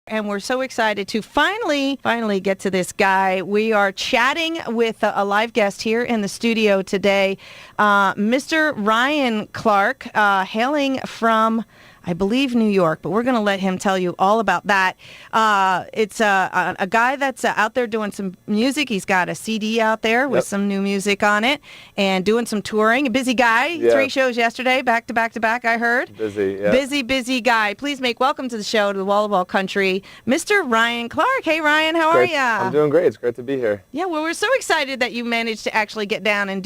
And we're so excited to finally get to this guy. We are chatting with a live guest here in the studio today, Mr. Ryan Clark, hailing from, I believe, New York, but we're going to let him tell you all about that. It's a guy that's out there doing some music. He's got a CD out there with some new music on it and doing some touring. A busy guy. Yeah. 3 shows yesterday, back to back to back, I heard. Busy, yeah. Busy guy. Please make welcome to the show, to the Wall of Ball Country, Mr. Ryan Clark. Hey, Ryan, how are you? I'm doing great. It's great to be here. Yeah, well, we're so excited that you managed to actually get down and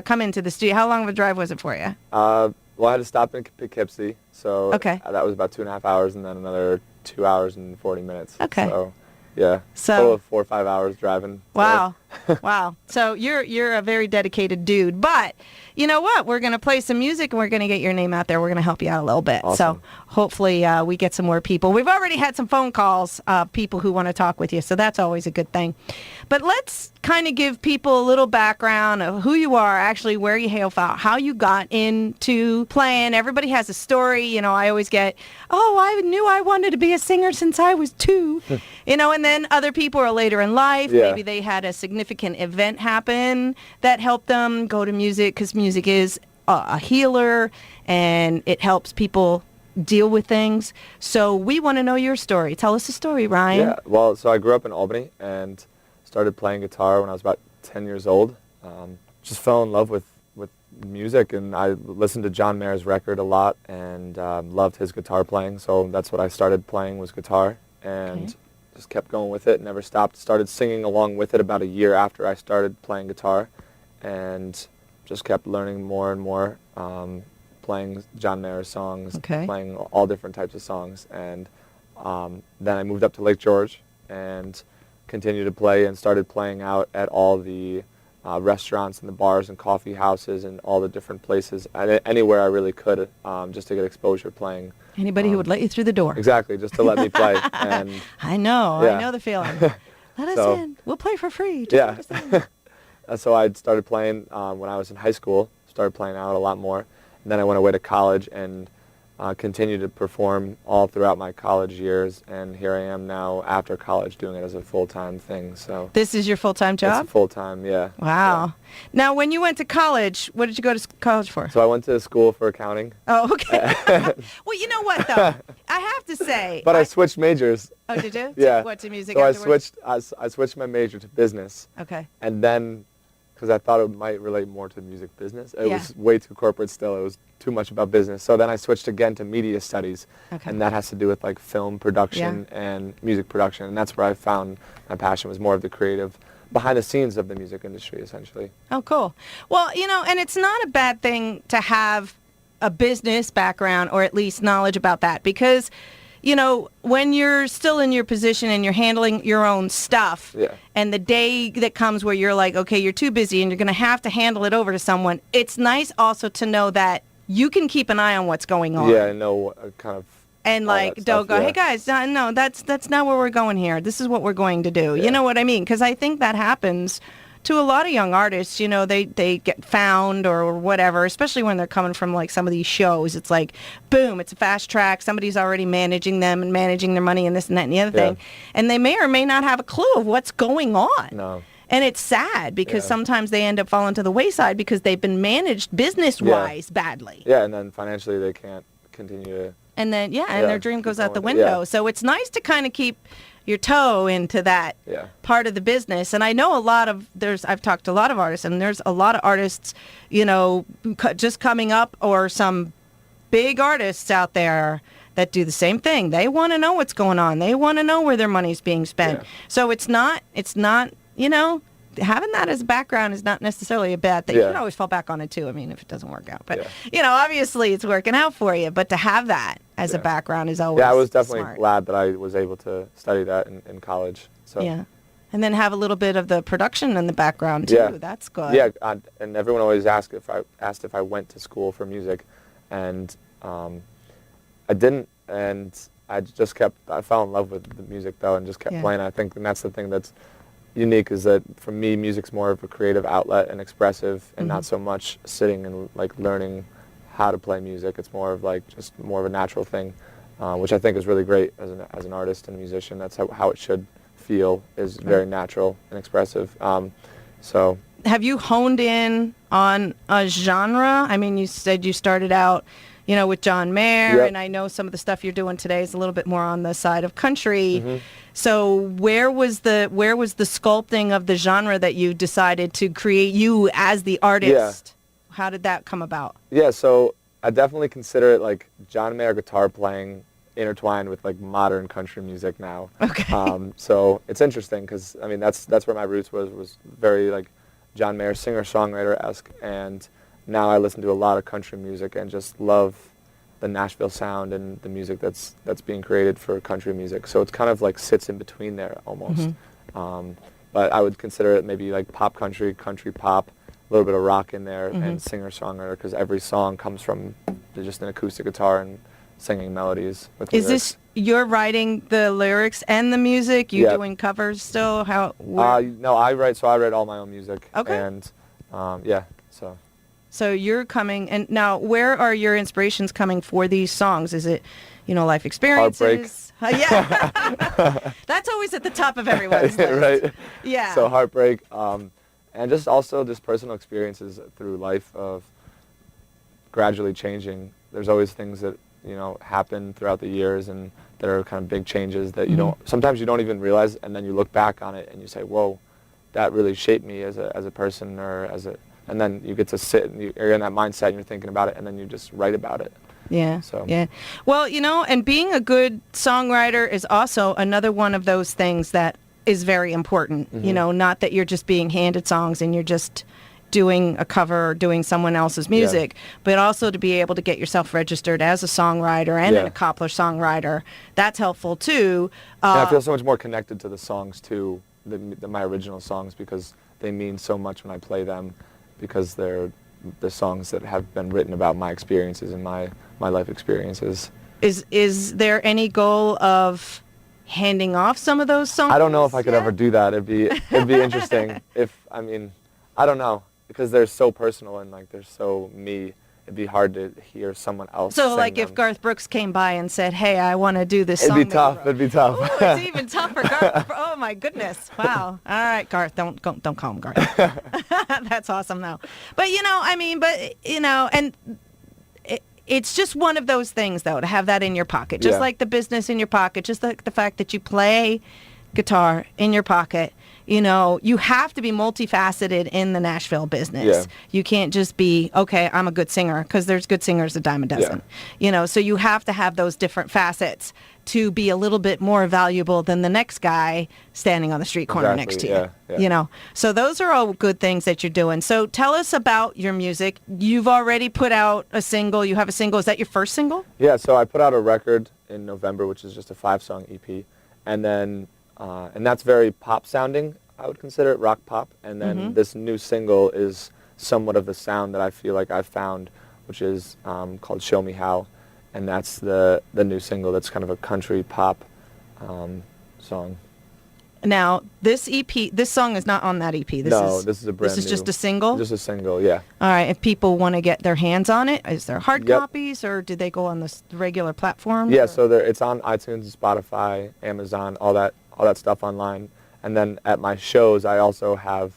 come into the studio. How long of a drive was it for you? Well, I had to stop in Poughkeepsie, so that was about 2.5 hours, and then another 2 hours and 40 minutes. Okay. So, yeah, total of 4 or 5 hours driving. Wow. Wow. So you're a very dedicated dude. But you know what? We're going to play some music, and we're going to get your name out there. We're going to help you out a little bit. Awesome. So hopefully we get some more people. We've already had some phone calls of people who want to talk with you, so that's always a good thing. But let's kind of give people a little background of who you are, actually where you hail from, how you got into playing. Everybody has a story. You know, I always get, I knew I wanted to be a singer since I was 2. You know, and then other people are later in life. Yeah. Maybe they had a significant event happen that helped them go to music, because music is a healer and it helps people deal with things. So we want to know your story. Tell us a story, Ryan. Yeah, well, so I grew up in Albany and started playing guitar when I was about 10 years old. Just fell in love with music, and I listened to John Mayer's record a lot and loved his guitar playing. So that's what I started playing, was guitar, and just kept going with it, never stopped. Started singing along with it about a year after I started playing guitar, and just kept learning more and more, playing John Mayer's songs, playing all different types of songs. And then I moved up to Lake George and continued to play, and started playing out at all the restaurants and the bars and coffee houses and all the different places, anywhere I really could, just to get exposure playing. Anybody who would let you through the door. Exactly, just to let me play. And I know the feeling. Let us in. We'll play for free. Just let us in. So I started playing when I was in high school, started playing out a lot more. And then I went away to college and continued to perform all throughout my college years. And here I am now after college doing it as a full-time thing. So this is your full-time job? It's full-time, yeah. Wow. Yeah. Now, when you went to college, what did you go to college for? So I went to school for accounting. Oh, okay. Well, you know what, though? I have to say. But I switched majors. Oh, did you? Yeah. What, to music so afterwards? I switched my major to business. Okay. And then, because I thought it might relate more to music business, it was way too corporate still. It was too much about business. So then I switched again to media studies. Okay. And that has to do with like film production and music production. And that's where I found my passion, was more of the creative, behind the scenes of the music industry, essentially. Oh, cool. Well, you know, and it's not a bad thing to have a business background, or at least knowledge about that, because, you know, when you're still in your position and you're handling your own stuff, and the day that comes where you're like, okay, you're too busy and you're going to have to handle it over to someone, it's nice also to know that you can keep an eye on what's going on. Yeah, I know kind of. And like, don't go, hey guys, no, that's not where we're going here. This is what we're going to do. You know what I mean? Because I think that happens to a lot of young artists. You know, they get found or whatever, especially when they're coming from like some of these shows. It's like, boom, it's a fast track. Somebody's already managing them and managing their money and this and that and the other thing. And they may or may not have a clue of what's going on. No. And it's sad because sometimes they end up falling to the wayside because they've been managed business-wise badly. Yeah, and then financially they can't continue to... And then, and their dream goes out the window. Yeah. So it's nice to kind of keep your toe into that part of the business. And I know I've talked to a lot of artists, and there's a lot of artists, you know, just coming up, or some big artists out there that do the same thing. They want to know what's going on. They want to know where their money's being spent. Yeah. So it's not, you know, having that as a background is not necessarily a bad thing. You can always fall back on it too. I mean, if it doesn't work out, but you know, obviously it's working out for you. But to have that as a background is always I was definitely smart. glad that I was able to study that in college. So and then have a little bit of the production in the background too. That's good. Yeah, and everyone always asked if I went to school for music, and I didn't, and I fell in love with the music though, and just kept playing. I think, and that's the thing that's unique, is that for me, music's more of a creative outlet and expressive, and not so much sitting and like learning how to play music. It's more of like just more of a natural thing. which I think is really great as an artist and a musician. That's how it should feel, is very natural and expressive. So. Have you honed in on a genre? I mean, you said you started out, with John Mayer, Yep. and I know some of the stuff you're doing today is a little bit more on the side of country. Mm-hmm. So where was the sculpting of the genre that you decided to create you as the artist? Yeah. How did that come about? Yeah, so I definitely consider it like John Mayer guitar playing intertwined with like modern country music now. Okay. So it's interesting because I mean that's where my roots was very like John Mayer singer-songwriter-esque, and now I listen to a lot of country music and just love the Nashville sound and the music that's being created for country music. So it's kind of like sits in between there almost. Mm-hmm. But I would consider it maybe like pop country, country pop, a little bit of rock in there, mm-hmm. and singer-songwriter, because every song comes from just an acoustic guitar and singing melodies with lyrics. Is this you're writing the lyrics and the music? You doing covers still? No, I write all my own music. Okay. And So you're coming, and now where are your inspirations coming for these songs? Is it, life experiences? Heartbreak. Yeah. That's always at the top of everyone's list. Right. Yeah. So heartbreak, and just also just personal experiences through life of gradually changing. There's always things that, happen throughout the years and that are kind of big changes that you sometimes you don't even realize, and then you look back on it and you say, whoa, that really shaped me as a person and then you get to sit and you're in that mindset and you're thinking about it and then you just write about it. Yeah. So. Yeah. Well, and being a good songwriter is also another one of those things that is very important. Mm-hmm. Not that you're just being handed songs and you're just doing a cover or doing someone else's music, but also to be able to get yourself registered as a songwriter and an accomplished songwriter. That's helpful too. I feel so much more connected to the songs too than my original songs, because they mean so much when I play them, because they're the songs that have been written about my experiences and my life experiences. Is there any goal of handing off some of those songs? I don't know if I could ever do that. It'd be interesting I don't know, because they're so personal and like they're so me. It'd be hard to hear someone else So sing like them. If Garth Brooks came by and said, hey, I want to do this song. It'd be tough. Ooh, it's even tougher. Garth. Oh my goodness. Wow. All right, Garth, don't call him Garth. That's awesome though. But and it's just one of those things though, to have that in your pocket. Just like the business in your pocket, just like the fact that you play guitar in your pocket. You have to be multifaceted in the Nashville business. Yeah. You can't just be, okay, I'm a good singer, because there's good singers a dime a dozen. Yeah. So you have to have those different facets to be a little bit more valuable than the next guy standing on the street corner next to you. Yeah. So those are all good things that you're doing. So tell us about your music. You've already put out a single. You have a single. Is that your first single? Yeah, so I put out a record in November, which is just a 5-song EP. And then and that's very pop sounding. I would consider it rock pop. And then this new single is somewhat of the sound that I feel like I've found, which is called Show Me How. And that's the new single that's kind of a country pop song. Now, this song is not on that EP. This is a brand new. This is just a single? Just a single, yeah. All right. If people want to get their hands on it, is there hard copies, or do they go on the regular platforms? Yeah, so it's on iTunes, Spotify, Amazon, all that stuff online. And then at my shows, I also have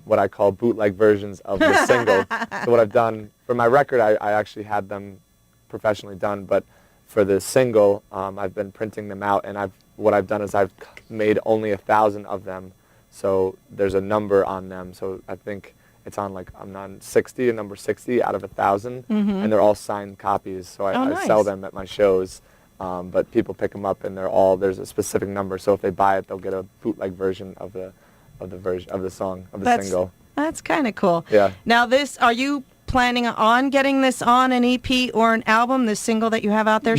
what I call bootleg versions of the single. So what I've done, for my record, I actually had them professionally done, but for the single, I've been printing them out, and what I've done is I've made only 1,000 of them, so there's a number on them. So I think it's on I'm on number 60 out of 1,000, and they're all signed copies. So I sell them at my shows, but people pick them up, and there's a specific number. So if they buy it, they'll get a bootleg version of the single. That's kind of cool. Yeah. Now are you planning on getting this on an EP or an album, this single that you have out there?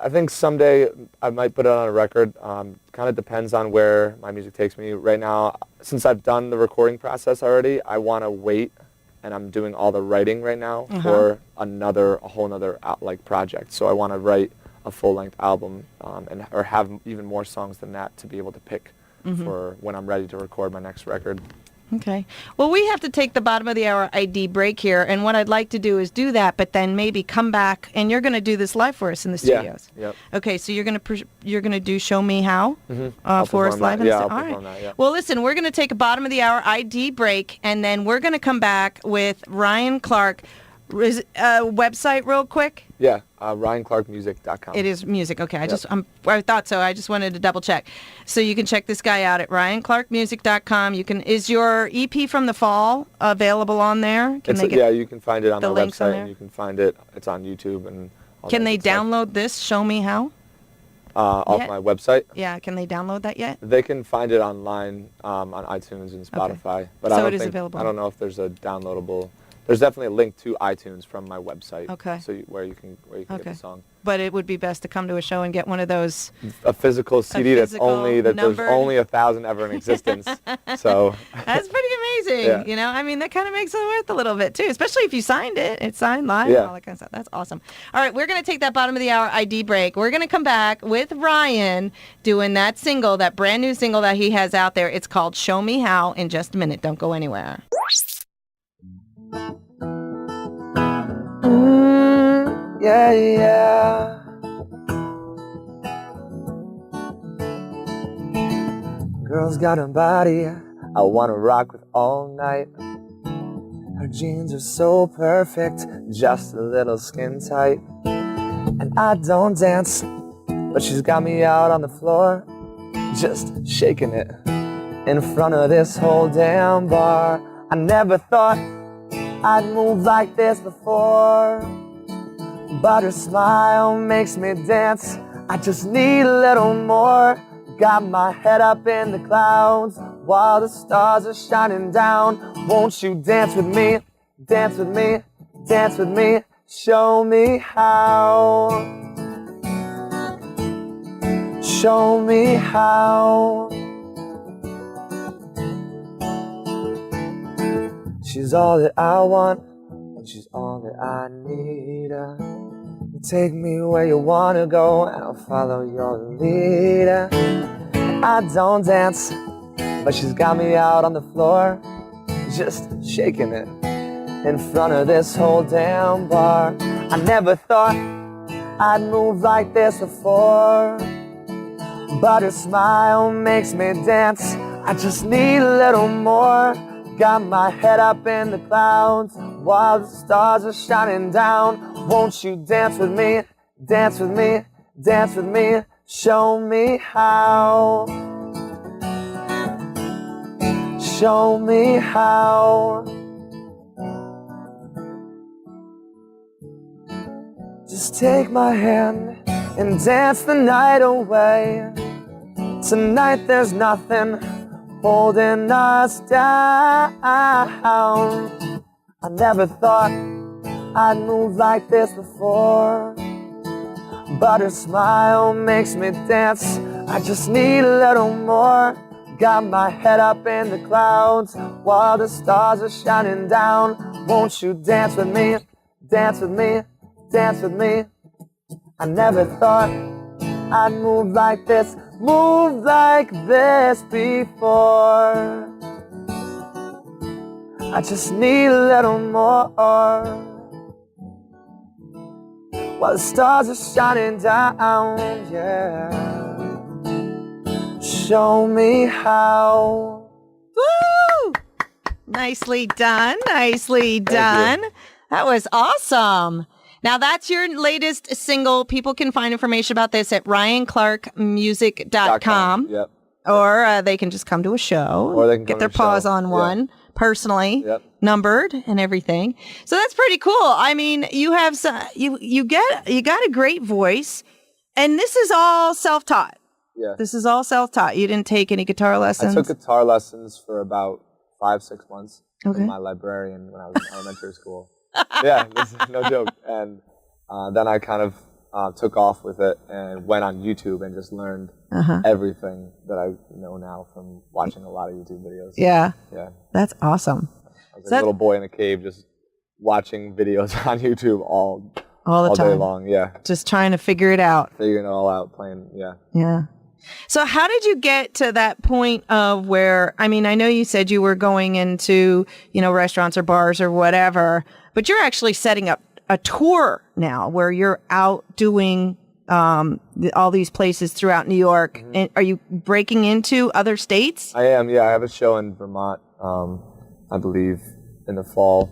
I think someday I might put it on a record. Kind of depends on where my music takes me. Right now, since I've done the recording process already, I want to wait, and I'm doing all the writing right now for a whole nother project. So I want to write a full-length album or have even more songs than that to be able to pick for when I'm ready to record my next record. Okay. Well, we have to take the bottom of the hour ID break here, and what I'd like to do is do that, but then maybe come back, and you're going to do this live for us in the studios. Yep. Okay, so you're going to do Show Me How for us live. I'll All perform right. that. Yeah. Well, listen, we're going to take a bottom of the hour ID break, and then we're going to come back with Ryan Clark. Website real quick. Yeah, RyanClarkMusic.com. It is music. Okay, I thought so. I just wanted to double check. So you can check this guy out at RyanClarkMusic.com. Is your EP from the fall available on there? You can find it on the my links on website, there? and you can find it. It's on YouTube and. Can they download this? Show Me How. Off my website. Yeah, can they download that yet? They can find it online on iTunes and Spotify. Okay. But so it is available. I don't know if there's a downloadable. There's definitely a link to iTunes from my website. Okay. So where you can get the song. But it would be best to come to a show and get one of those. A physical CD there's only 1,000 ever in existence. So. That's pretty amazing. Yeah. You know, I mean, that kind of makes it worth a little bit too, especially if you signed it. It's signed live and all that kind of stuff. That's awesome. All right, we're going to take that bottom of the hour ID break. We're going to come back with Ryan doing that single, that brand new single that he has out there. It's called Show Me How in just a minute. Don't go anywhere. Yeah. Girl's got a body I wanna rock with all night. Her jeans are so perfect, just a little skin tight. And I don't dance, but she's got me out on the floor, just shaking it in front of this whole damn bar. I never thought I'd move like this before, but her smile makes me dance. I just need a little more. Got my head up in the clouds while the stars are shining down. Won't you dance with me? Dance with me, dance with me. Show me how. Show me how. She's all that I want, and she's all that I need. You take me where you wanna go, and I'll follow your lead. I don't dance, but she's got me out on the floor, just shaking it in front of this whole damn bar. I never thought I'd move like this before, but her smile makes me dance. I just need a little more. Got my head up in the clouds while the stars are shining down. Won't you dance with me? Dance with me, dance with me. Show me how. Show me how. Just take my hand and dance the night away. Tonight there's nothing holding us down. I never thought I'd move like this before, but her smile makes me dance. I just need a little more. Got my head up in the clouds while the stars are shining down. Won't you dance with me? Dance with me, dance with me. I never thought I'd move like this before. I just need a little more while the stars are shining down, yeah. Show me how. Woo! Nicely done, nicely done. That was awesome. Now, that's your latest single. People can find information about this at RyanClarkMusic.com. Yep. Or they can just come to a show, or they can get their paws on one personally, numbered and everything. So that's pretty cool. I mean, you have you got a great voice, and this is all self-taught. Yeah. This is all self-taught. You didn't take any guitar lessons? I took guitar lessons for about 5-6 months with my librarian when I was in elementary school. Yeah, this is no joke. And then I kind of took off with it and went on YouTube and just learned everything that I know now from watching a lot of YouTube videos. Yeah. Yeah. That's awesome. I was a little boy in a cave just watching videos on YouTube all the time. Day long. Yeah. Just trying to figure it out. Figuring it all out, playing. Yeah. Yeah. So how did you get to that point of where, I mean, I know you said you were going into, restaurants or bars or whatever, but you're actually setting up a tour now where you're out doing all these places throughout New York. Mm-hmm. And are you breaking into other states? I am, yeah. I have a show in Vermont, I believe, in the fall.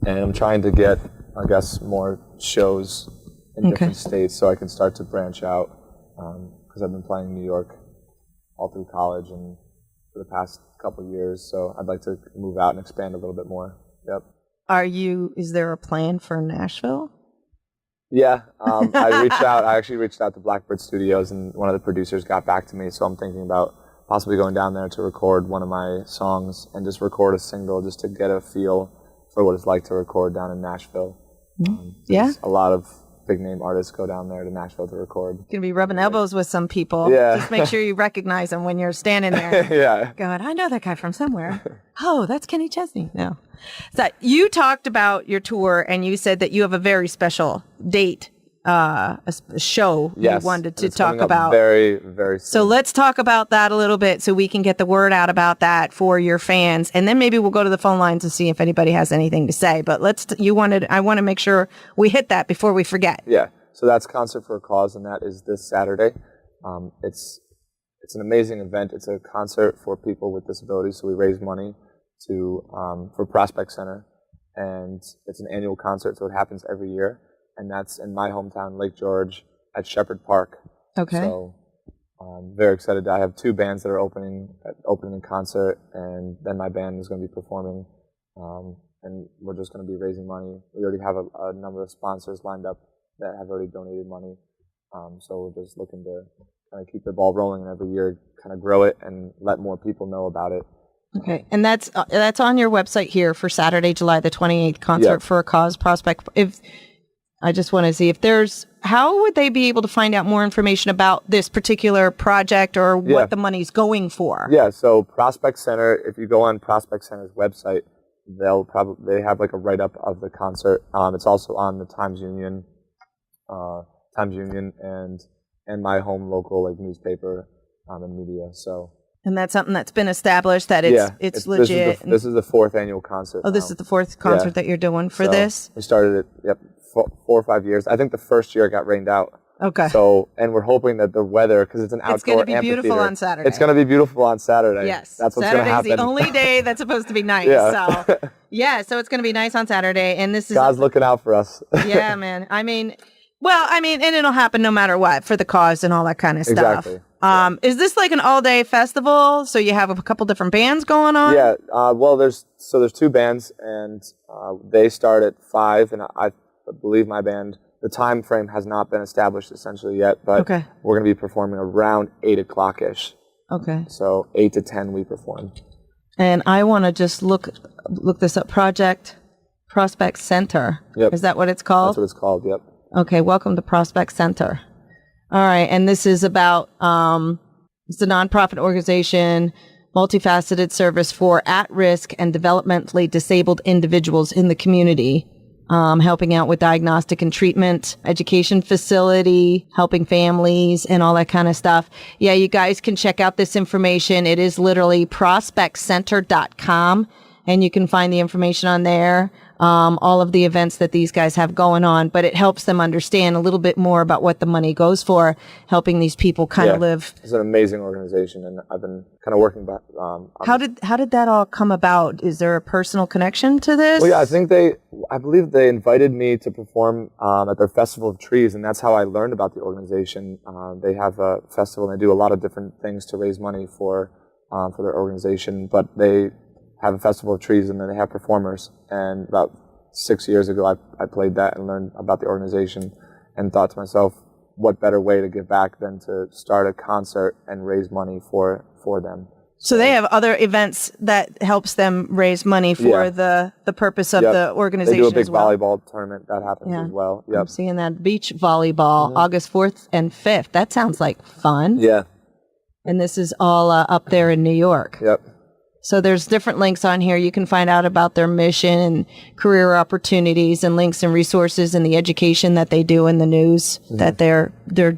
And I'm trying to get, I guess, more shows in different states so I can start to branch out. Because I've been playing New York all through college and for the past couple of years. So I'd like to move out and expand a little bit more. Yep. Is there a plan for Nashville? Yeah, I actually reached out to Blackbird Studios, and one of the producers got back to me, so I'm thinking about possibly going down there to record one of my songs and just record a single just to get a feel for what it's like to record down in Nashville. Yeah. A lot of big-name artists go down there to Nashville to record. You're going to be rubbing elbows with some people. Yeah. Just make sure you recognize them when you're standing there. Yeah. Going, I know that guy from somewhere. Oh, that's Kenny Chesney. No. So you talked about your tour, and you said that you have a very special date, a show you wanted to talk about. Very, very soon. So let's talk about that a little bit so we can get the word out about that for your fans. And then maybe we'll go to the phone lines and see if anybody has anything to say. But I want to make sure we hit that before we forget. Yeah. So that's Concert for a Cause, and that is this Saturday. It's an amazing event. It's a concert for people with disabilities. So we raise money for Prospect Center, and it's an annual concert, so it happens every year, and that's in my hometown, Lake George, at Shepherd Park. Okay. So I'm very excited. I have two bands that are opening in concert, and then my band is going to be performing, and we're just going to be raising money. We already have a number of sponsors lined up that have already donated money, so we're just looking to kind of keep the ball rolling, and every year kind of grow it and let more people know about it. Okay, and that's on your website here for Saturday, July the 28th, Concert for a Cause, Prospect. If I just want to see how would they be able to find out more information about this particular project or what the money's going for? Yeah, so Prospect Center, if you go on Prospect Center's website, they have like a write-up of the concert. It's also on the Times Union and my home local newspaper and media. So. And that's something that's been established that it's legit. This is the fourth annual concert. Oh, this is the fourth concert that you're doing for this? We started it, 4 or 5 years. I think the first year it got rained out. Okay. So, and we're hoping that the weather, because it's an outdoor amphitheater. It's going to be beautiful on Saturday. It's going to be beautiful on Saturday. Yes. That's what's going to happen. Saturday's the only day that's supposed to be nice. Yeah. So, so it's going to be nice on Saturday. And this is God's looking out for us. Yeah, man. And it'll happen no matter what for the cause and all that kind of stuff. Exactly. Is this like an all-day festival? So you have a couple different bands going on? Yeah. There's two bands, and they start at 5, and I believe my band, the time frame has not been established essentially yet, but we're going to be performing around 8 o'clock-ish. Okay. So 8 to 10 we perform. And I want to just look this up. Prospect Center. Yep. Is that what it's called? That's what it's called, yep. Okay, welcome to Prospect Center. All right, and this is about, it's a nonprofit organization, multifaceted service for at-risk and developmentally disabled individuals in the community, helping out with diagnostic and treatment, education facility, helping families, and all that kind of stuff. Yeah, you guys can check out this information. It is literally prospectcenter.com, and you can find the information on there. All of the events that these guys have going on, but it helps them understand a little bit more about what the money goes for, helping these people kind of live. It's an amazing organization, and I've been kind of working back. How did that all come about? Is there a personal connection to this? Well, yeah, I believe they invited me to perform at their Festival of Trees, and that's how I learned about the organization. They have a festival, and they do a lot of different things to raise money for their organization, but they have a Festival of Trees, and then they have performers. And about 6 years ago, I played that and learned about the organization and thought to myself, what better way to give back than to start a concert and raise money for them. So they have other events that helps them raise money for the purpose of the organization. They do a big volleyball tournament that happens as well. Yep. I'm seeing that beach volleyball, August 4th and 5th. That sounds like fun. Yeah. And this is all up there in New York. Yep. So there's different links on here. You can find out about their mission and career opportunities and links and resources and the education that they do in the news, that they're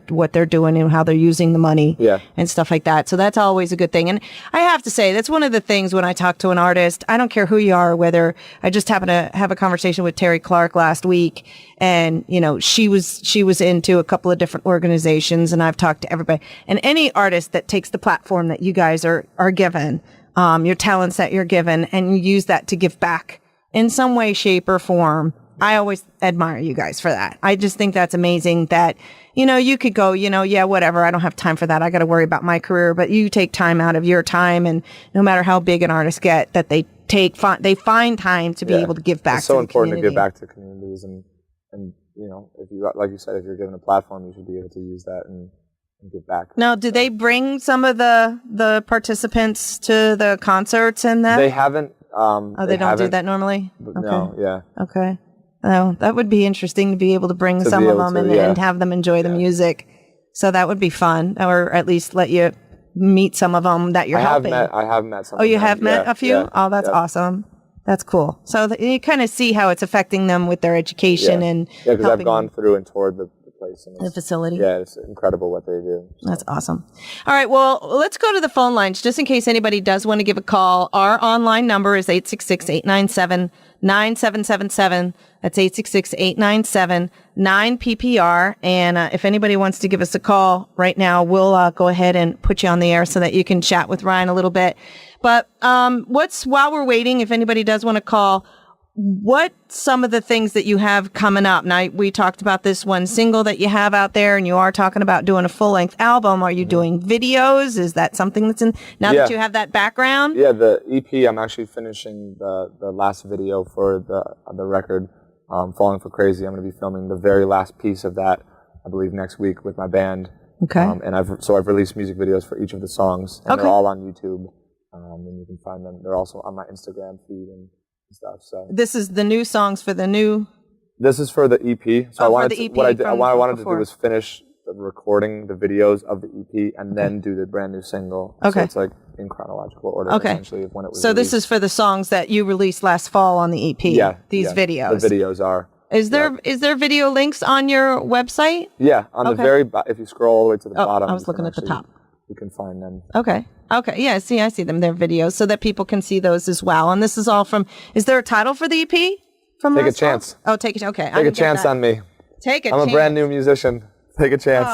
what they're doing and how they're using the money and stuff like that. So that's always a good thing. And I have to say, that's one of the things when I talk to an artist, I don't care who you are, whether I just happened to have a conversation with Terry Clark last week, and, you know, she was into a couple of different organizations, and I've talked to everybody, and any artist that takes the platform that you guys are given, your talents that you're given, and you use that to give back in some way, shape, or form. I always admire you guys for that. I just think that's amazing that, you know, you could go, you know, yeah, whatever, I don't have time for that. I got to worry about my career. But you take time out of your time, and no matter how big an artist get, that they find time to be able to give back. It's so important to give back to communities, and you know, if you, like you said, if you're given a platform, you should be able to use that and get back. Now, do they bring some of the participants to the concerts and that? They haven't. They don't do that normally? Okay. No, yeah. Okay. Oh, that would be interesting to be able to bring some of them and have them enjoy the music. So that would be fun, or at least let you meet some of them that you're helping. I have met some. Oh, you have met a few? Yeah. Oh, that's awesome. That's cool. So you kind of see how it's affecting them with their education and because I've gone through and toured the place and the facility. Yeah, it's incredible what they do. So. That's awesome. All right, well, let's go to the phone lines just in case anybody does want to give a call. Our online number is 866-897-9777. That's 866-897-9PPR. And if anybody wants to give us a call right now, we'll go ahead and put you on the air so that you can chat with Ryan a little bit. But while we're waiting, if anybody does want to call, what some of the things that you have coming up? Now, we talked about this one single that you have out there, and you are talking about doing a full-length album. Are you doing videos? Is that something that's in, now that you have that background? Yeah, the EP, I'm actually finishing the last video for the record, Falling for Crazy. I'm going to be filming the very last piece of that, I believe, next week with my band. Okay. And I've released music videos for each of the songs, and they're all on YouTube, and you can find them. They're also on my Instagram feed and stuff. So this is the new songs for the new. This is for the EP. So what I wanted to do was finish recording the videos of the EP and then do the brand new single. Okay. So it's like in chronological order, essentially, of when it was. So released. This is for the songs that you released last fall on the EP. Yeah. These videos. The videos are. Is there video links on your website? Yeah, on the very if you scroll all the way to the bottom. I was looking at the top. You can find them. Okay. Yeah, I see them. They're videos so that people can see those as well. And this is all from, is there a title for the EP? Take a chance. Oh, take a chance. Okay. Take a chance on me. Take a chance. I'm a brand new musician. Take a chance.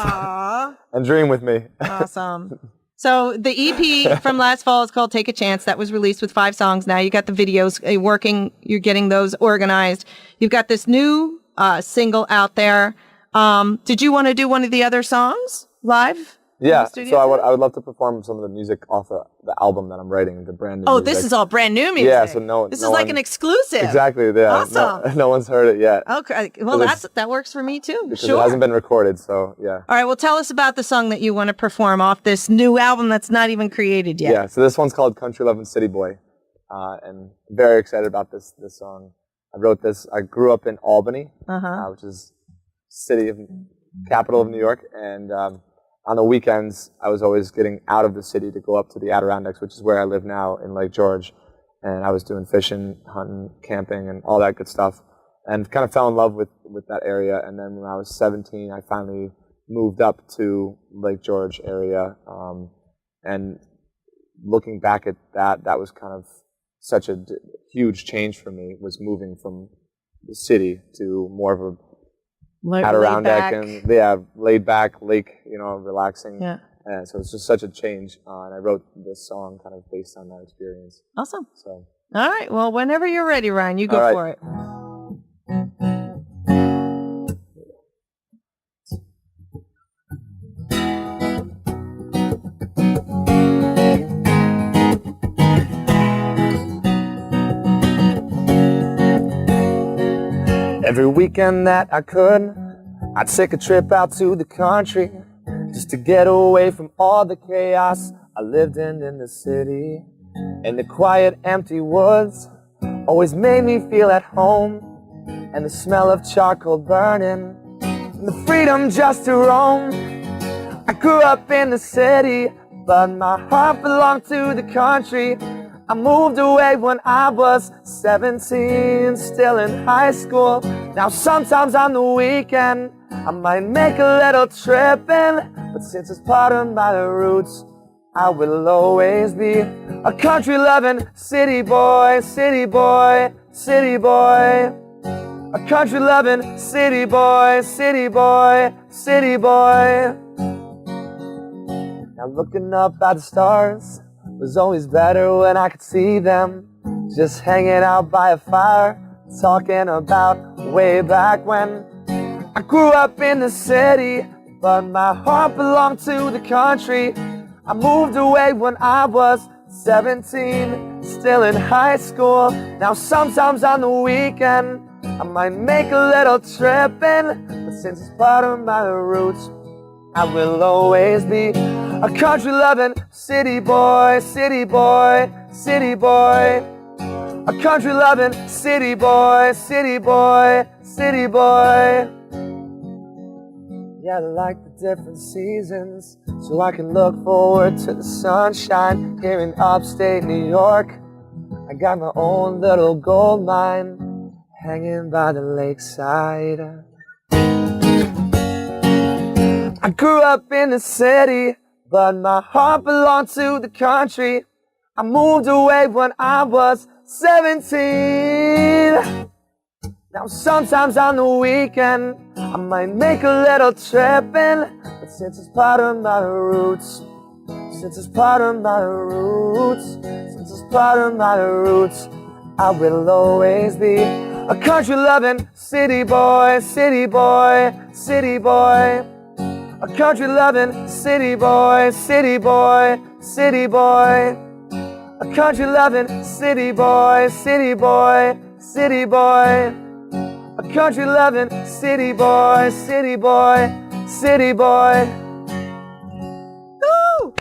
And dream with me. Awesome. So the EP from last fall is called Take a Chance. That was released with 5 songs. Now you got the videos working. You're getting those organized. You've got this new single out there. Did you want to do one of the other songs live? Yeah, so I would love to perform some of the music off the album that I'm writing, the brand new music. This is all brand new music. Yeah, so this is like an exclusive. Exactly, yeah. Awesome. No one's heard it yet. Okay, well that works for me too. Because it hasn't been recorded, so yeah. All right, well tell us about the song that you want to perform off this new album that's not even created yet. Yeah, so this one's called Country Lovin' City Boy, and I'm very excited about this song. I wrote this, I grew up in Albany, which is capital of New York, and on the weekends, I was always getting out of the city to go up to the Adirondacks, which is where I live now in Lake George. And I was doing fishing, hunting, camping, and all that good stuff. And kind of fell in love with that area. And then when I was 17, I finally moved up to Lake George area. And looking back at that was kind of such a huge change for me, was moving from the city to more of a Adirondack and laid back lake, relaxing. Yeah. And so it's just such a change. And I wrote this song kind of based on that experience. Awesome. So. All right. Well, whenever you're ready, Ryan, you go for it. Every weekend that I could, I'd take a trip out to the country just to get away from all the chaos I lived in the city. And the quiet, empty woods always made me feel at home. And the smell of charcoal burning and the freedom just to roam. I grew up in the city, but my heart belonged to the country. I moved away when I was 17, still in high school. Now sometimes on the weekend I might make a little trip in, but since it's part of my roots, I will always be a country-loving city boy, city boy, city boy. A country-loving city boy, city boy, city boy. Now looking up at the stars was always better when I could see them. Just hanging out by a fire, talking about way back when. I grew up in the city, but my heart belonged to the country. I moved away when I was 17, still in high school. Now sometimes on the weekend I might make a little trip in, but since it's part of my roots, I will always be a country-loving city boy, city boy, city boy. A country-loving city boy, city boy, city boy. Yeah, I like the different seasons, so I can look forward to the sunshine here in upstate New York. I got my own little gold mine hanging by the lakeside. I grew up in the city, but my heart belonged to the country. I moved away when I was 17. Now sometimes on the weekend I might make a little trip in, but since it's part of my roots, since it's part of my roots, since it's part of my roots, I will always be a country-loving city boy, city boy, city boy. A country-loving city boy, city boy, city boy. A country-loving city boy, city boy, city boy. A country-loving city boy, city boy, city boy. Woo!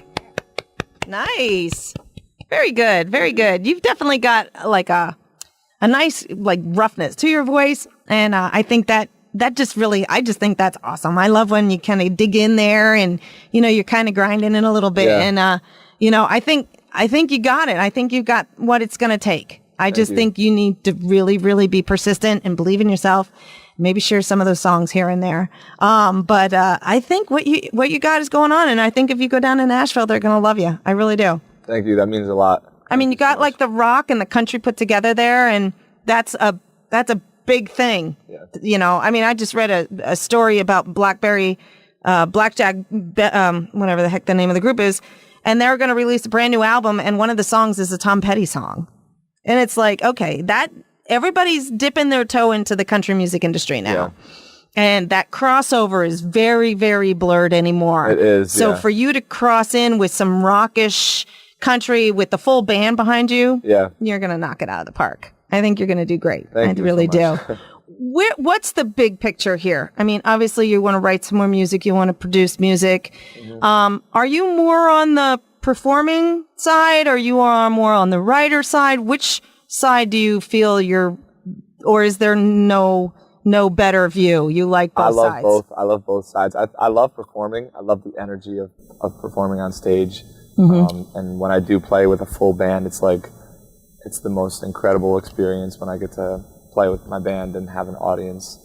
Nice. Very good, very good. You've definitely got like a nice like roughness to your voice, and I think that just really, I just think that's awesome. I love when you kind of dig in there and, you know, you're kind of grinding in a little bit. Yeah. And, you know, I think you got it. I think you've got what it's going to take. I just think you need to really, really be persistent and believe in yourself. Maybe share some of those songs here and there. But I think what you got is going on. And I think if you go down to Nashville, they're going to love you. I really do. Thank you. That means a lot. I mean, you got like the rock and the country put together there. And that's a big thing. Yeah. You know, I mean, I just read a story about Blackjack, whatever the heck the name of the group is. And they're going to release a brand new album. And one of the songs is a Tom Petty song. And it's like, okay, that everybody's dipping their toe into the country music industry now. Yeah. And that crossover is very, very blurred anymore. It is. So for you to cross in with some rockish country with the full band behind you, you're going to knock it out of the park. I think you're going to do great. Thank you really so do. What's the big picture here? I mean, obviously you want to write some more music. You want to produce music. Mm-hmm. Are you more on the performing side, or you are more on the writer side? Which side do you feel or is there no better view? You like both sides? I love both sides. I love performing. I love the energy of performing on stage. Mm-hmm. And when I do play with a full band, it's the most incredible experience when I get to play with my band and have an audience.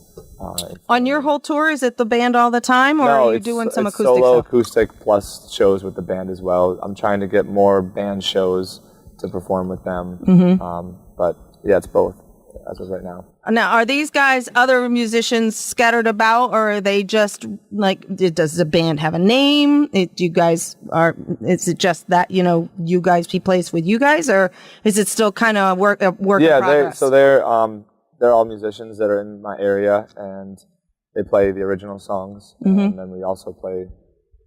On your whole tour, is it the band all the time, or are you doing some acoustic solo stuff? Acoustic plus shows with the band as well. I'm trying to get more band shows to perform with them. Mm-hmm. But yeah, it's both as of right now. Now, are these guys other musicians scattered about, or are they just like? Does the band have a name? Is it just that you guys he plays with you guys, or is it still kind of work in progress? They're all musicians that are in my area, and they play the original songs, mm-hmm. and then we also play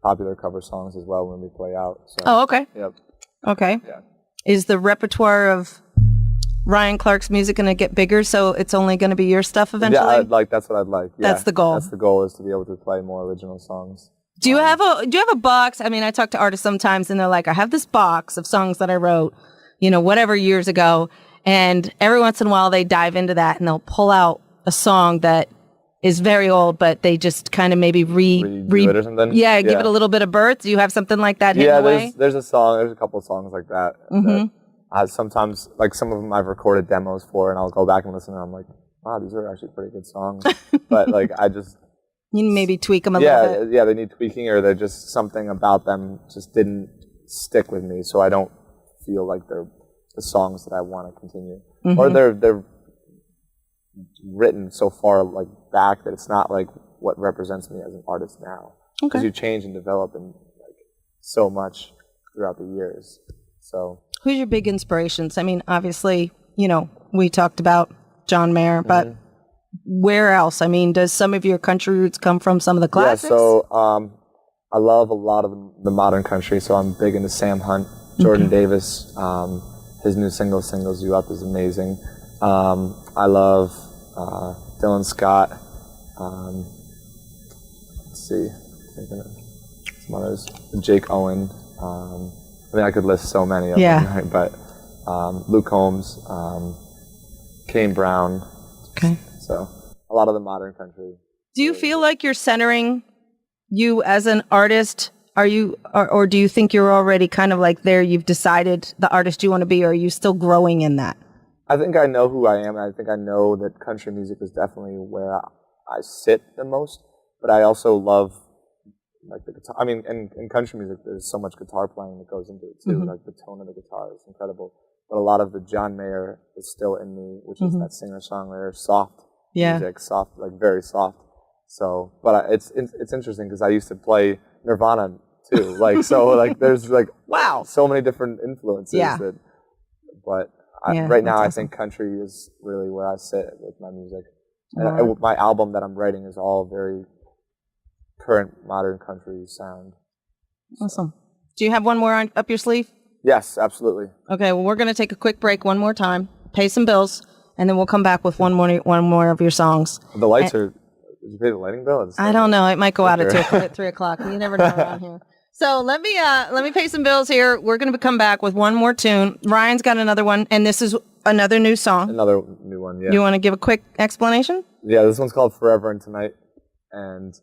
popular cover songs as well when we play out. So, oh, okay. Yep. Okay. Yeah. Is the repertoire of Ryan Clark's music going to get bigger, so it's only going to be your stuff eventually? Yeah, that's what I'd like. Yeah, that's the goal. That's the goal, is to be able to play more original songs. Do you have a box? I mean, I talk to artists sometimes, and they're like, I have this box of songs that I wrote, whatever years ago. And every once in a while they dive into that and they'll pull out a song that is very old, but they just kind of maybe redo it or something. Yeah, give it a little bit of birth. Do you have something like that hidden away? There's a couple of songs like that. Mm-hmm. Sometimes, like some of them I've recorded demos for, and I'll go back and listen, and I'm like, wow, these are actually pretty good songs. But like you maybe tweak them a little bit. Yeah, they need tweaking, or they're just something about them just didn't stick with me, so I don't feel like they're the songs that I want to continue, or they're written so far like back that it's not like what represents me as an artist now. Because you change and develop and like so much throughout the years. So who's your big inspirations? I mean, obviously, you know, we talked about John Mayer, but where else? I mean, does some of your country roots come from some of the classics? Yeah, so I love a lot of the modern country, so I'm big into Sam Hunt, Jordan Davis. His new Singles You Up is amazing. I love Dylan Scott. Let's see, thinking of some others. Jake Owen. I mean, I could list so many of them, right? But Luke Combs, Kane Brown. Okay. So a lot of the modern country. Do you feel like you're centering you as an artist? Are you, or do you think you're already kind of like there? You've decided the artist you want to be, or are you still growing in that? I think I know who I am, and I think I know that country music is definitely where I sit the most. But I also love like the guitar. I mean, in country music, there's so much guitar playing that goes into it too. Like the tone of the guitar is incredible. But a lot of the John Mayer is still in me, which is that singer-songwriter, soft music, soft, like very soft. So, but it's interesting because I used to play Nirvana too. Like so, like there's like so many different influences. That, but right now, awesome. I think country is really where I sit with my music. And my album that I'm writing is all very current modern country sound. Awesome. Do you have one more up your sleeve? Yes, absolutely. Okay, well, we're going to take a quick break one more time, pay some bills, and then we'll come back with one more of your songs. The lights are... Did you pay the lighting bill? I don't know. It might go out at 3 o'clock. You never know around here. So let me pay some bills here. We're going to come back with one more tune. Ryan's got another one, and this is another new song. Another new one, yeah. You want to give a quick explanation? Yeah, this one's called Forever and Tonight, and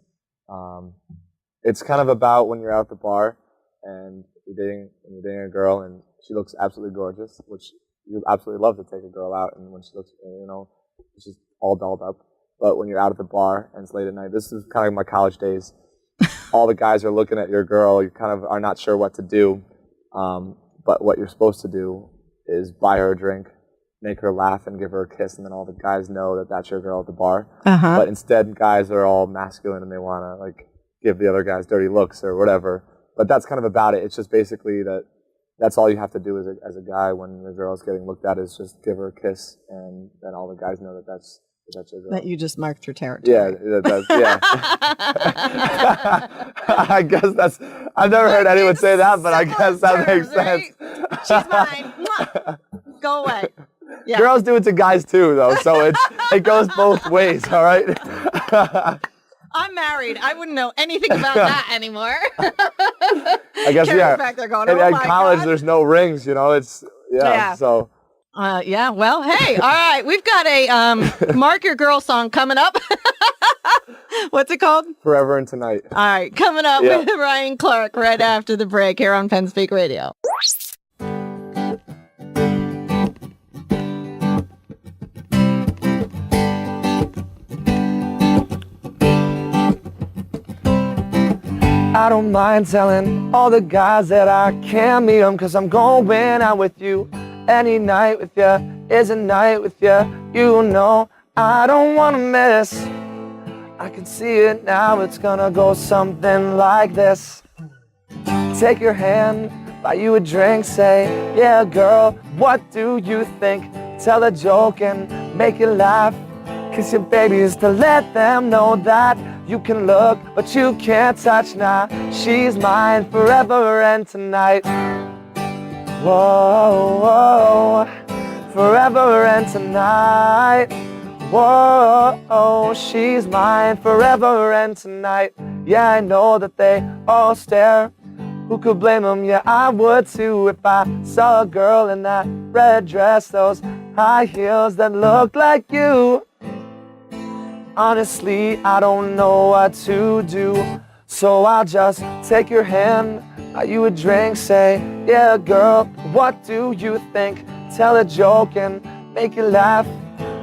it's kind of about when you're out at the bar and you're dating a girl and she looks absolutely gorgeous, which you absolutely love to take a girl out, and when she looks, she's all dolled up. But when you're out at the bar and it's late at night, this is kind of my college days. All the guys are looking at your girl. You kind of are not sure what to do. But what you're supposed to do is buy her a drink, make her laugh, and give her a kiss. And then all the guys know that that's your girl at the bar. But instead, guys are all masculine and they want to like give the other guys dirty looks or whatever. But that's kind of about it. It's just basically that's all you have to do as a guy when your girl's getting looked at is just give her a kiss, and then all the guys know that that's your girl. That you just marked your territory. Yeah. I guess that's... I've never heard anyone say that, but I guess that makes sense. She's mine. Mwah. Go away. Yeah. Girls do it to guys too, though, so it goes both ways, all right? I'm married. I wouldn't know anything about that anymore. I guess, back there going, in college, God. There's no rings, it's... So... well, hey, all right. We've got a Mark Your Girl song coming up. What's it called? Forever and Tonight. All right, coming up with Ryan Clark right after the break here on Penn Speak Radio. I don't mind telling all the guys that I can't meet them, 'cause I'm going out with you. Any night with you is a night with you. You know I don't want to miss. I can see it now, it's gonna go something like this. Take your hand, buy you a drink, say, yeah girl, what do you think? Tell a joke and make you laugh. Kiss your babies to let them know that you can look, but you can't touch now. She's mine forever and tonight. Whoa, whoa, forever and tonight. Whoa, she's mine forever and tonight. Yeah, I know that they all stare. Who could blame them? Yeah, I would too if I saw a girl in that red dress, those high heels that look like you. Honestly, I don't know what to do, so I'll just take your hand, Buy you a drink, say, yeah, girl, what do you think? Tell a joke and make you laugh.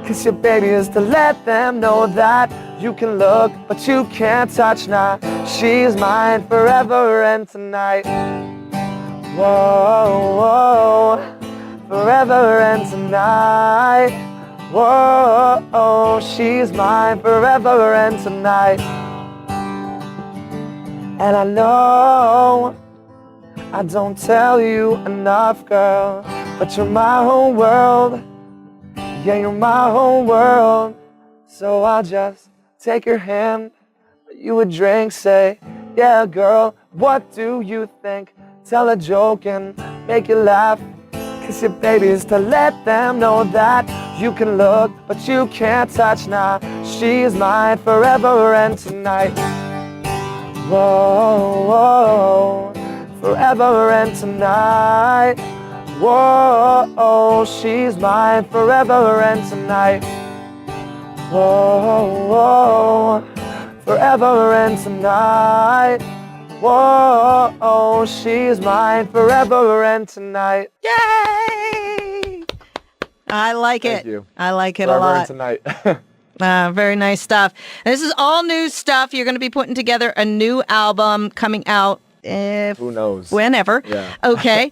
Kiss your babies to let them know that you can look, but you can't touch now. She's mine forever and tonight. Whoa, whoa, forever and tonight. Whoa, she's mine forever and tonight. And I know I don't tell you enough, girl, but you're my whole world. Yeah, you're my whole world. So I'll just take your hand, buy you a drink, say, yeah, girl, what do you think? Tell a joke and make you laugh. Kiss your babies to let them know that you can look, but you can't touch now. She's mine forever and tonight. Whoa, whoa, forever and tonight. Whoa, she's mine forever and tonight. Whoa, whoa, forever and tonight. Whoa, she's mine forever and tonight. Yay! I like it. Thank you. I like it Forever a lot. and tonight. Very nice stuff. This is all new stuff. You're going to be putting together a new album coming out. Who knows? Whenever. Yeah. Okay.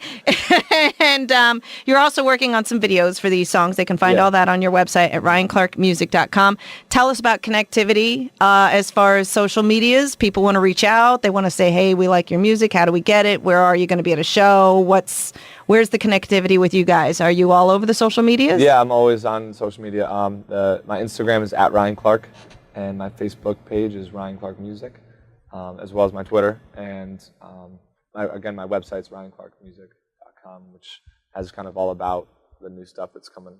And you're also working on some videos for these songs. They can find all that on your website at ryanclarkmusic.com. Tell us about connectivity as far as social medias. People want to reach out. They want to say, hey, we like your music. How do we get it? Where are you going to be at a show? Where's the connectivity with you guys? Are you all over the social medias? Yeah, I'm always on social media. My Instagram is at Ryan Clark, and my Facebook page is Ryan Clark Music. As well as my Twitter, and my website's ryanclarkmusic.com, which has kind of all about the new stuff that's coming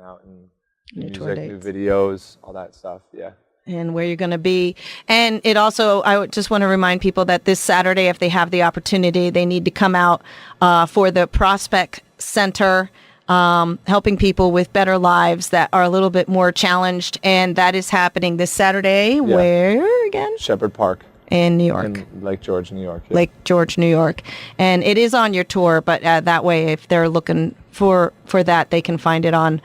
out, and new music, new videos, all that stuff. Yeah. And where you're going to be. And it also, I just want to remind people that this Saturday, if they have the opportunity, they need to come out for the Prospect Center, helping people with better lives that are a little bit more challenged. And that is happening this Saturday. Yeah. Where again? Shepherd Park. In New York. In Lake George, New York. Yeah. Lake George, New York. And it is on your tour, but that way, if they're looking for that, they can find it on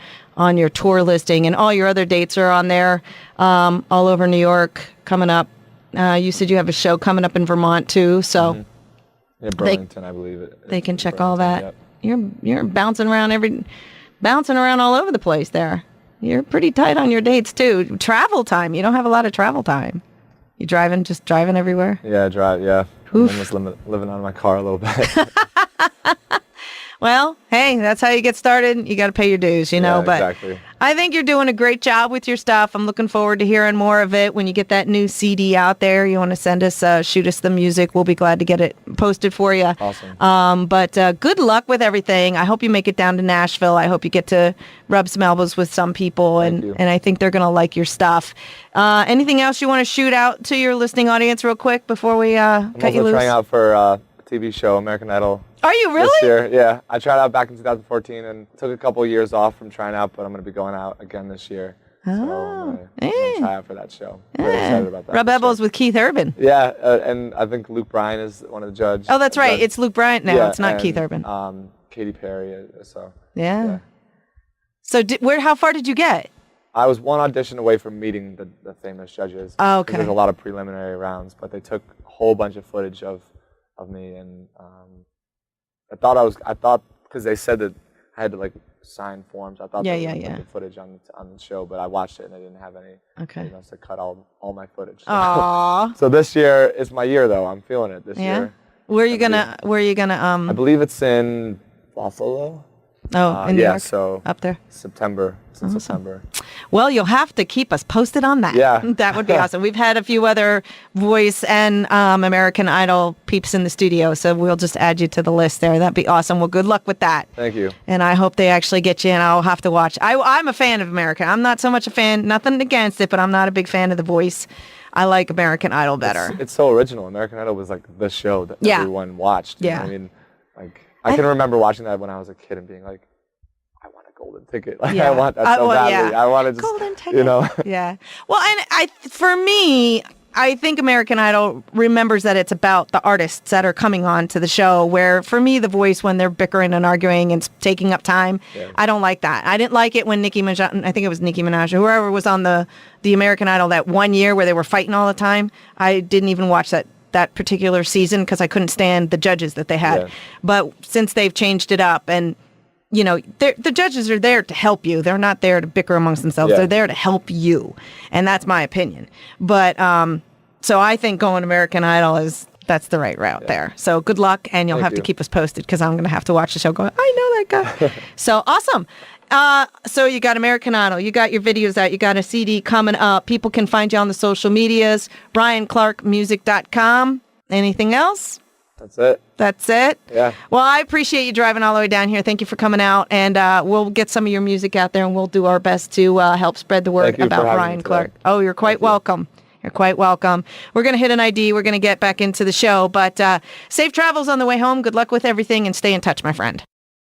your tour listing. And all your other dates are on there, all over New York coming up. You said you have a show coming up in Vermont, too. So yeah, Burlington, I believe it. They can check all that. Yep. You're bouncing around all over the place there. You're pretty tight on your dates, too. Travel time. You don't have a lot of travel time. You just driving everywhere? Yeah, yeah. I'm almost living out of my car a little bit. Well, hey, that's how you get started. You got to pay your dues, you know. But exactly. I think you're doing a great job with your stuff. I'm looking forward to hearing more of it when you get that new CD out there. You want to send us, shoot us the music. We'll be glad to get it posted for you. Awesome. But good luck with everything. I hope you make it down to Nashville. I hope you get to rub some elbows with some people, and I think they're going to like your stuff. Anything else you want to shoot out to your listening audience real quick before we cut you loose? I'm also trying out for a TV show, American Idol. Are you really? This year, yeah. I tried out back in 2014 and took a couple of years off from trying out, but I'm going to be going out again this year. So I'm going to try out for that show. Very excited about that. Rub elbows with Keith Urban. Yeah, and I think Luke Bryan is one of the judges. Oh, that's right. It's Luke Bryan now. It's not Keith Urban. Katy Perry. So yeah. So how far did you get? I was one audition away from meeting the famous judges. Oh, okay. There's a lot of preliminary rounds, but they took a whole bunch of footage of me, and I thought because they said that I had to like sign forms. I thought they would put the footage on the show, but I watched it and they didn't have any. Okay. They must have cut all my footage. Aww. So this year is my year though. I'm feeling it this year. Where are you gonna? I believe it's in Buffalo. Oh, in New York? So up there. September. September. Well, you'll have to keep us posted on that. Yeah. That would be awesome. We've had a few other Voice and American Idol peeps in the studio, so we'll just add you to the list there. That'd be awesome. Well, good luck with that. Thank you. And I hope they actually get you in. I'll have to watch. I'm a fan of American. I'm not so much a fan, nothing against it, but I'm not a big fan of The Voice. I like American Idol better. It's so original. American Idol was like the show that everyone watched. You know what I mean, like I can remember watching that when I was a kid and being like, I want a golden ticket. Like I want that so badly. I want to just golden ticket. You know. Yeah. Well, and for me, I think American Idol remembers that it's about the artists that are coming on to the show, where for me, The Voice, when they're bickering and arguing and taking up time, I don't like that. I didn't like it when Nicki Minaj, I think it was Nicki Minaj, or whoever was on the American Idol that one year where they were fighting all the time. I didn't even watch that particular season because I couldn't stand the judges that they had. Yeah. But since they've changed it up, and you know, the judges are there to help you. They're not there to bicker amongst themselves. They're there to help you. And that's my opinion. But so I think going American Idol that's the right route there. So good luck, and you'll have to keep us posted because I'm going to have to watch the show going, I know that guy. So awesome. So you got American Idol, you got your videos out, you got a CD coming up. People can find you on the social medias, BrianClarkMusic.com. Anything else? That's it? Yeah. Well, I appreciate you driving all the way down here. Thank you for coming out, and we'll get some of your music out there, and we'll do our best to help spread the word about Brian Clark. Oh, you're quite welcome. You're quite welcome. We're going to hit an ID. We're going to get back into the show, but safe travels on the way home. Good luck with everything, and stay in touch, my friend.